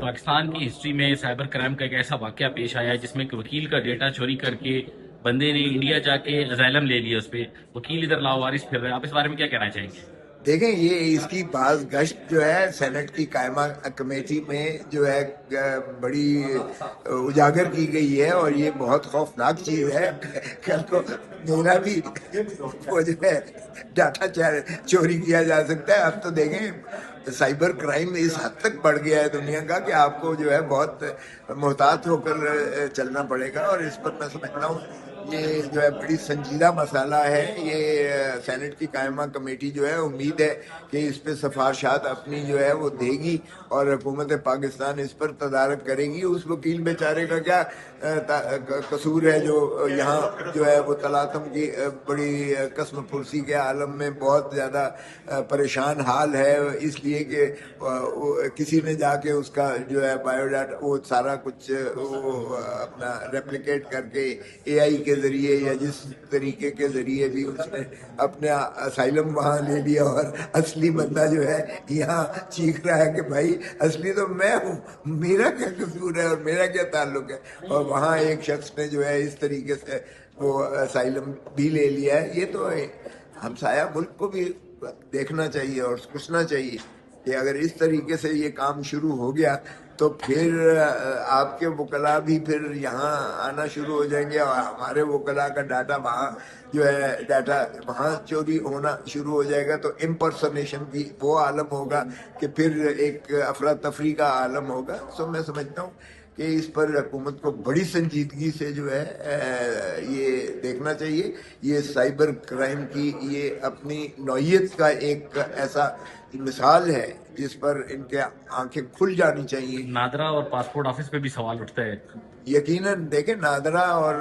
پاکستان کی ہسٹری میں cyber crime کا ایک ایسا واقعہ پیش آیا ہے جس میں ایک وکیل کا ڈیٹا چوری کر کے بندے نے انڈیا جا کے اسائلم لے لیا اس پہ. وکیل ادھر لاوارث پھر رہے ہیں. آپ اس بارے میں کیا کہنا چاہیں گے؟ دیکھیں، یہ اس کی بعض گشت جو ہے سینٹ کی قائمہ کمیٹی میں جو ہے بڑی اجاگر کی گئی ہے، اور یہ بہت خوفناک چیز ہے. کل کو میرا بھی وہ جو ہے ڈاٹا چوری کیا جا سکتا ہے. اب تو دیکھیں سائبر کرائم اس حد تک بڑھ گیا ہے دنیا کا کہ آپ کو جو ہے بہت محتاط ہو کر چلنا پڑے گا، اور اس پر میں سمجھتا ہوں یہ جو ہے بڑی سنجیدہ مسئلہ ہے. یہ سینٹ کی قائمہ کمیٹی جو ہے امید ہے کہ اس پہ سفارشات اپنی جو ہے وہ دے گی، اور حکومت پاکستان اس پر تدارک کرے گی. اس وکیل بیچارے کا کیا قصور ہے جو یہاں جو ہے وہ تلاطم کی بڑی قسم پرسی کے عالم میں بہت زیادہ پریشان حال ہے، اس لیے کہ کسی نے جا کے اس کا جو ہے بایو ڈاٹا وہ سارا کچھ وہ اپنا ریپلیکیٹ کر کے اے آئی کے ذریعے یا جس طریقے کے ذریعے بھی اس نے اپنے اسائلم وہاں لے لیا، اور اصلی بندہ جو ہے یہاں چیخ رہا ہے کہ بھائی اصلی تو میں ہوں، میرا کیا قصور ہے اور میرا کیا تعلق ہے. اور وہاں ایک شخص نے جو ہے اس طریقے سے وہ اسائلم بھی لے لیا ہے. یہ تو ہمسایہ ملک کو بھی دیکھنا چاہیے اور سوچنا چاہیے کہ اگر اس طریقے سے یہ کام شروع ہو گیا تو پھر آپ کے وکلاء بھی پھر یہاں آنا شروع ہو جائیں گے، اور ہمارے وکلاء کا ڈاٹا وہاں جو ہے ڈاٹا وہاں چوری ہونا شروع ہو جائے گا. تو امپرسنیشن کی وہ عالم ہوگا کہ پھر ایک افراتفری کا عالم ہوگا. سو میں سمجھتا ہوں کہ اس پر حکومت کو بڑی سنجیدگی سے جو ہے یہ دیکھنا چاہیے. یہ سائبر کرائم کی یہ اپنی نوعیت کا ایک ایسا مثال ہے جس پر ان کے آنکھیں کھل جانی چاہیے. نادرا اور پاسپورٹ آفس پہ بھی سوال اٹھتا ہے. یقیناً دیکھیں نادرا اور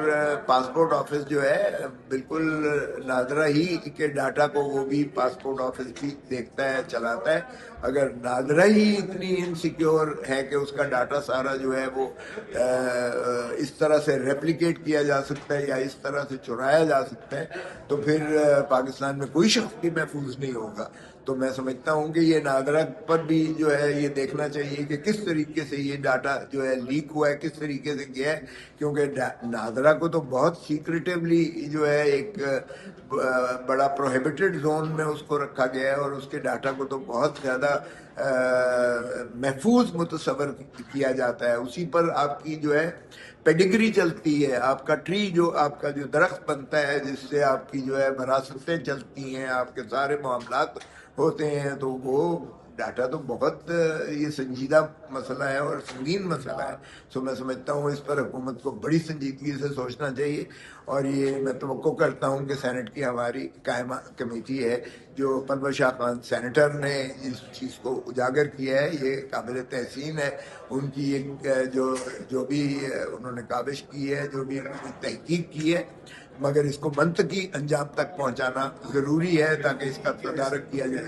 پاسپورٹ آفس جو ہے بالکل نادرا ہی کے ڈاٹا کو وہ بھی پاسپورٹ آفس بھی دیکھتا ہے، چلاتا ہے. اگر نادرا ہی اتنی انسیکیور ہے کہ اس کا ڈاٹا سارا جو ہے وہ اس طرح سے ریپلیکیٹ کیا جا سکتا ہے یا اس طرح سے چرایا جا سکتا ہے، تو پھر پاکستان میں کوئی شخص بھی محفوظ نہیں ہوگا. تو میں سمجھتا ہوں کہ یہ نادرا پر بھی جو ہے یہ دیکھنا چاہیے کہ کس طریقے سے یہ ڈاٹا جو ہے لیک ہوا ہے، کس طریقے سے کیا ہے. کیونکہ نادرا کو تو بہت سیکریٹیولی جو ہے ایک بڑا پروہیبٹڈ زون میں اس کو رکھا گیا ہے، اور اس کے ڈاٹا کو تو بہت زیادہ محفوظ متصور کیا جاتا ہے. اسی پر آپ کی جو ہے پیڈگری چلتی ہے، آپ کا ٹری جو آپ کا جو درخت بنتا ہے جس سے آپ کی جو ہے وراثتیں چلتی ہیں، آپ کے سارے معاملات ہوتے ہیں. تو وہ ڈاٹا تو بہت یہ سنجیدہ مسئلہ ہے اور سنگین مسئلہ ہے. سو میں سمجھتا ہوں اس پر حکومت کو بڑی سنجیدگی سے سوچنا چاہیے. اور یہ میں توقع کرتا ہوں کہ سینٹ کی ہماری قائمہ کمیٹی ہے جو پرور شاہ خان سینیٹر نے اس چیز کو اجاگر کیا ہے، یہ قابل تحسین ہے. ان کی جو بھی انہوں نے کاوش کی ہے، جو بھی انہوں نے تحقیق کی ہے، مگر اس کو منطقی انجام تک پہنچانا ضروری ہے تاکہ اس کا تدارک کیا جائے.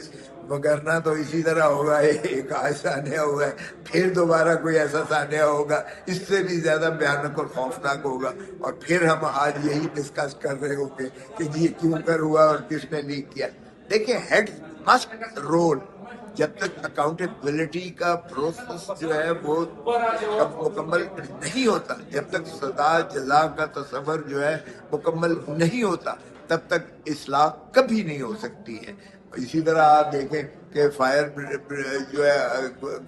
وگرنہ تو اسی طرح ہوگا، ایک آج سانحہ ہوا ہے، پھر دوبارہ کوئی ایسا سانحہ ہوگا اس سے بھی زیادہ بھیانک اور خوفناک ہوگا، اور پھر ہم آج یہی ڈسکس کر رہے ہوں گے کہ جی کیوں کر ہوا اور کس نے لیک کیا. دیکھیں ہیڈ مسٹ رول. جب تک اکاؤنٹیبلٹی کا پروسیس جو ہے وہ مکمل نہیں ہوتا، جب تک سزا جزا کا تصور جو ہے مکمل نہیں ہوتا، تب تک اصلاح کبھی نہیں ہو سکتی ہے. اسی طرح آپ دیکھیں کہ فائر جو ہے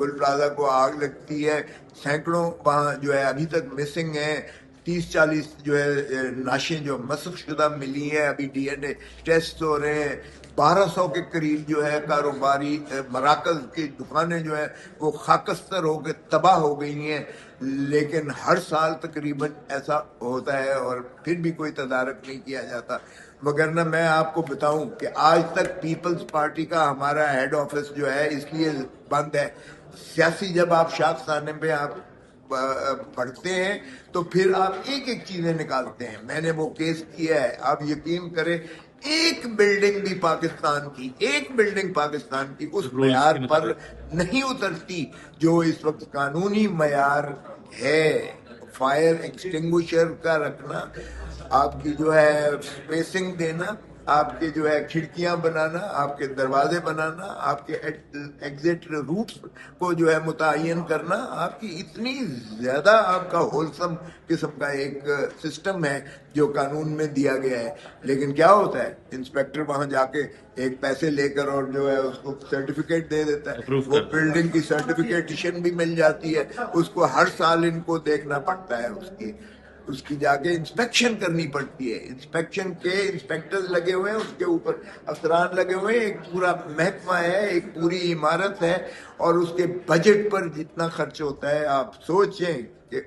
گل پلازا کو آگ لگتی ہے، سینکڑوں وہاں جو ہے ابھی تک مسنگ ہیں، 30-40 جو ہے لاشیں جو مسخ شدہ ملی ہیں، ابھی ڈی این اے ٹیسٹ ہو رہے ہیں. 1200 کے قریب جو ہے کاروباری مراکز کی دکانیں جو ہے وہ خاکستر ہو کے تباہ ہو گئی ہیں. لیکن ہر سال تقریباً ایسا ہوتا ہے اور پھر بھی کوئی تدارک نہیں کیا جاتا. وگرنہ میں آپ کو بتاؤں کہ آج تک پیپلز پارٹی کا ہمارا ہیڈ آفس جو ہے اس لیے بند ہے. سیاسی جب آپ شاخسانے پہ آپ پڑھتے ہیں تو پھر آپ ایک ایک چیزیں نکالتے ہیں. میں نے وہ کیس کیا ہے، آپ یقین کریں ایک بلڈنگ بھی پاکستان کی، ایک بلڈنگ پاکستان کی اس رولز معیار کے پر مطابق نہیں اترتی جو اس وقت قانونی معیار ہے. فائر ایکسٹنگوشر کا رکھنا، آپ کی جو ہے اسپیسنگ دینا، آپ کے جو ہے کھڑکیاں بنانا، آپ کے دروازے بنانا، آپ کے ایگزٹ روٹس کو جو ہے متعین کرنا، آپ کی اتنی زیادہ آپ کا ہولسم قسم کا ایک سسٹم ہے جو قانون میں دیا گیا ہے. لیکن کیا ہوتا ہے، انسپیکٹر وہاں جا کے ایک پیسے لے کر اور جو ہے اس کو سرٹیفکیٹ دے دیتا ہے. اپروو وہ کر دو. بلڈنگ کی سرٹیفکیٹیشن بھی مل جاتی ہے، اس کو ہر سال ان کو دیکھنا پڑتا ہے، اس کی جا کے انسپیکشن کرنی پڑتی ہے. انسپیکشن کے انسپیکٹرز لگے ہوئے ہیں، اس کے اوپر افسران لگے ہوئے ہیں، ایک پورا محکمہ ہے، ایک پوری عمارت ہے، اور اس کے بجٹ پر جتنا خرچ ہوتا ہے آپ سوچیں کہ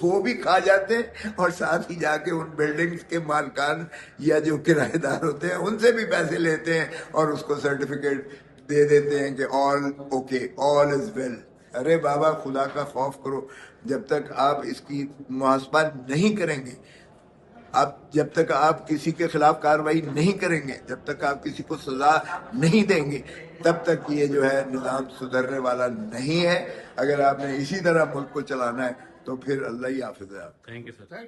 وہ بھی کھا جاتے ہیں، اور ساتھ ہی جا کے ان بلڈنگز کے مالکان یا جو کرایہ دار ہوتے ہیں ان سے بھی پیسے لیتے ہیں اور اس کو سرٹیفکیٹ دے دیتے ہیں کہ آل اوکے، آل از ویل. ارے بابا خدا کا خوف کرو. جب تک آپ اس کی محاسبہ نہیں کریں گے، جب تک آپ کسی کے خلاف کارروائی نہیں کریں گے، جب تک آپ کسی کو سزا نہیں دیں گے، تب تک یہ جو ہے نظام سدھرنے والا نہیں ہے. اگر آپ نے اسی طرح ملک کو چلانا ہے تو پھر اللہ ہی حافظ ہے آپ. Thank you sir.